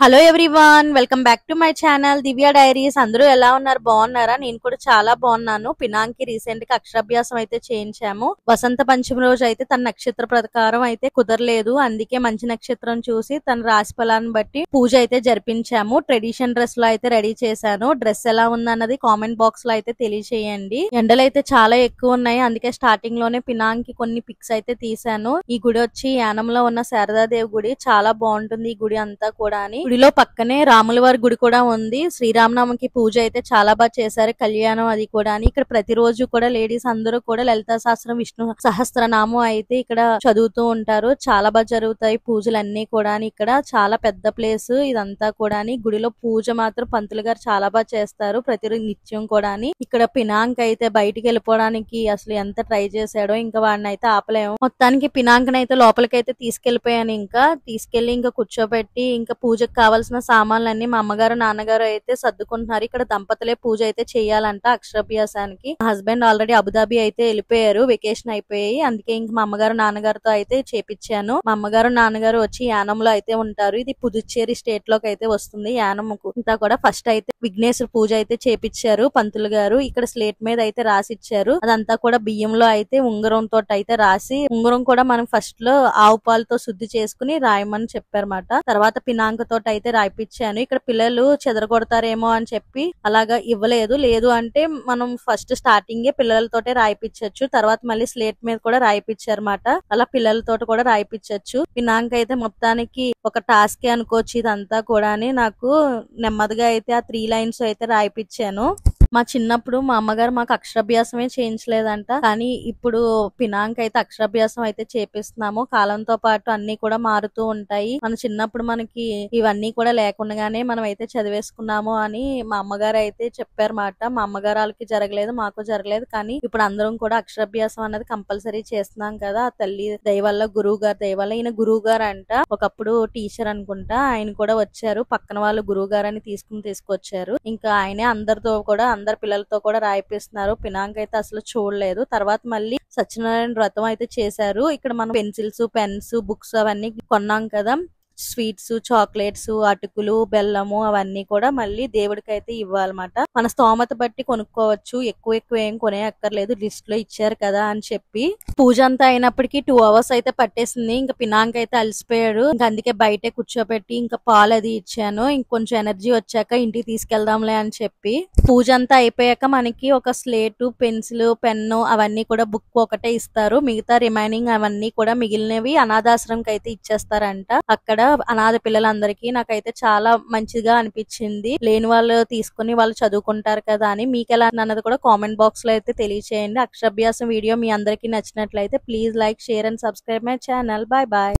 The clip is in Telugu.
Hello everyone, welcome back to my channel Divya diaries. అందరూ ఎలా ఉన్నారు? బాగున్నారా? నేను కూడా చాలా బాగున్నాను. పినాంకి రీసెంట్ గా అక్షరాభ్యాసం అయితే చేయించాము. వసంత పంచమి రోజు అయితే తన నక్షత్ర ప్రకారం అయితే కుదరలేదు, అందుకే మంచి నక్షత్రం చూసి తన రాశి ఫలాన్ని బట్టి పూజ అయితే జరిపించాము. ట్రెడిషన్ డ్రెస్ లో అయితే రెడీ చేశాను. డ్రెస్ ఎలా ఉందన్నది కామెంట్ బాక్స్ లో అయితే తెలియచేయండి. ఎండలు అయితే చాలా ఎక్కువ ఉన్నాయి, అందుకే స్టార్టింగ్ లోనే పినాంకి కొన్ని పిక్స్ అయితే తీసాను. ఈ గుడి వచ్చి యానంలో ఉన్న శారదాదేవి గుడి. చాలా బాగుంటుంది ఈ గుడి అంతా కూడా. గుడిలో పక్కనే రాముల వారి గుడి కూడా ఉంది. శ్రీరామనవమికి పూజ అయితే చాలా బాగా చేశారు, కళ్యాణం అది కూడా. ఇక్కడ ప్రతిరోజు కూడా లేడీస్ అందరూ కూడా లలితా సహస్రం, విష్ణు సహస్రనామం అయితే ఇక్కడ చదువుతూ ఉంటారు. చాలా బాగా జరుగుతాయి పూజలన్నీ కూడా. ఇక్కడ చాలా పెద్ద ప్లేస్ ఇదంతా కూడా. గుడిలో పూజ మాత్రం పంతులు గారు చాలా బాగా చేస్తారు ప్రతిరోజు నిత్యం కూడా. ఇక్కడ పినాంక్ అయితే బయటికి వెళ్ళిపోవడానికి అసలు ఎంత ట్రై చేశాడో, ఇంకా వాడిని అయితే ఆపలేము. మొత్తానికి పినాంక్ అయితే లోపలికైతే తీసుకెళ్లిపోయాను. ఇంకా తీసుకెళ్లి ఇంకా కూర్చోబెట్టి ఇంకా పూజకు కావాల్సిన సామాన్లన్నీ మా అమ్మగారు నాన్నగారు అయితే సర్దుకుంటున్నారు. ఇక్కడ దంపతులే పూజ అయితే చేయాలంట అక్షరాభ్యాసానికి. మా హస్బెండ్ ఆల్రెడీ అబుదాబి అయితే వెళ్ళిపోయారు, వెకేషన్ అయిపోయి. అందుకే ఇంక మా అమ్మగారు నాన్నగారితో అయితే చేపించాను. మా అమ్మగారు నాన్నగారు వచ్చి యానంలో అయితే ఉంటారు. ఇది పుదుచ్చేరి స్టేట్ లోకి అయితే వస్తుంది యానంకు. ఇంతా కూడా ఫస్ట్ అయితే విఘ్నేశ్వర పూజ అయితే చేపించారు పంతులు గారు. ఇక్కడ స్లేట్ మీద అయితే రాసి ఇచ్చారు. అదంతా కూడా బియ్యంలో అయితే ఉంగరం తోటి అయితే రాసి, ఉంగరం కూడా మనం ఫస్ట్ లో ఆవు పాలతో శుద్ధి చేసుకుని రాయమని చెప్పారన్నమాట. తర్వాత పినాంక తోటి అయితే రాయిపించాను. ఇక్కడ పిల్లలు చెదరగొడతారేమో అని చెప్పి అలాగా ఇవ్వలేదు. లేదు అంటే మనం ఫస్ట్ స్టార్టింగే పిల్లలతోటే రాయిపించచ్చు, తర్వాత మళ్ళీ స్లేట్ మీద కూడా రాయిపించారన్నమాట. అలా పిల్లలతోటి కూడా రాయిపించచ్చు. పినాంక అయితే మొత్తానికి ఒక టాస్క్ అనుకోవచ్చు ఇదంతా కూడా. నాకు నెమ్మదిగా అయితే ఆ 3 లైన్స్ అయితే రాయిపించాను. మా చిన్నప్పుడు మా అమ్మగారు మాకు అక్షరాభ్యాసమే చేయించలేదంట, కానీ ఇప్పుడు పినాంక్ అయితే అక్షరాభ్యాసం అయితే చేపిస్తున్నాము. కాలంతో పాటు అన్ని కూడా మారుతూ ఉంటాయి. మన చిన్నప్పుడు మనకి ఇవన్నీ కూడా లేకుండానే మనం అయితే చదివేసుకున్నాము అని మా అమ్మగారు అయితే చెప్పారన్నమాట. మా అమ్మగారు వాళ్ళకి జరగలేదు, మాకు జరగలేదు, కానీ ఇప్పుడు అందరం కూడా అక్షరాభ్యాసం అనేది కంపల్సరీ చేస్తున్నాం కదా. ఆ తల్లి దయవల్ల, గురువు గారు దయవల్ల. ఈయన గురువు గారు అంట, ఒకప్పుడు టీచర్ అనుకుంటా. ఆయన కూడా వచ్చారు, పక్కన వాళ్ళు గురువు గారు అని తీసుకొచ్చారు. ఇంకా ఆయనే అందరితో కూడా అందరి పిల్లలతో కూడా రాయిపిస్తున్నారు. పినాంక్ అయితే అసలు చూడలేదు. తర్వాత మళ్ళీ సత్యనారాయణ వ్రతం అయితే చేశారు. ఇక్కడ మనం పెన్సిల్స్, పెన్స్, బుక్స్ అవన్నీ కొన్నాం కదా. స్వీట్స్, చాక్లెట్స్, అటుకులు, బెల్లము అవన్నీ కూడా మళ్ళీ దేవుడికి అయితే ఇవ్వాలన్నమాట. మన స్తోమత బట్టి కొనుక్కోవచ్చు, ఎక్కువ ఏం కొనే అక్కర్లేదు, లిస్ట్ లో ఇచ్చారు కదా అని చెప్పి. పూజ అంతా అయినప్పటికీ 2 అవర్స్ అయితే పట్టేసింది. ఇంకా పినాంక్ అయితే అలసిపోయాడు. ఇంకా అందుకే బయటే కూర్చోబెట్టి ఇంకా పాలు అది ఇచ్చాను. ఇంకొంచెం ఎనర్జీ వచ్చాక ఇంటికి తీసుకెళ్దాంలే అని చెప్పి. పూజ అంతా అయిపోయాక మనకి ఒక స్లేటు, పెన్సిల్, పెన్ను అవన్నీ కూడా బుక్ ఒకటే ఇస్తారు. మిగతా రిమైనింగ్ అవన్నీ కూడా మిగిలినవి అనాథాశ్రమంకి అయితే ఇచ్చేస్తారంట. అక్కడ అనాథ పిల్లలందరికీ నాకైతే చాలా మంచిగా అనిపించింది. లేని వాళ్ళు తీసుకుని వాళ్ళు చదువుకుంటారు కదా అని. మీకు ఎలా అన్నది కూడా కామెంట్ బాక్స్ లో అయితే తెలియచేయండి. అక్షరాభ్యాసం వీడియో మీ అందరికీ నచ్చినట్లయితే please like, share and subscribe my channel. Bye bye.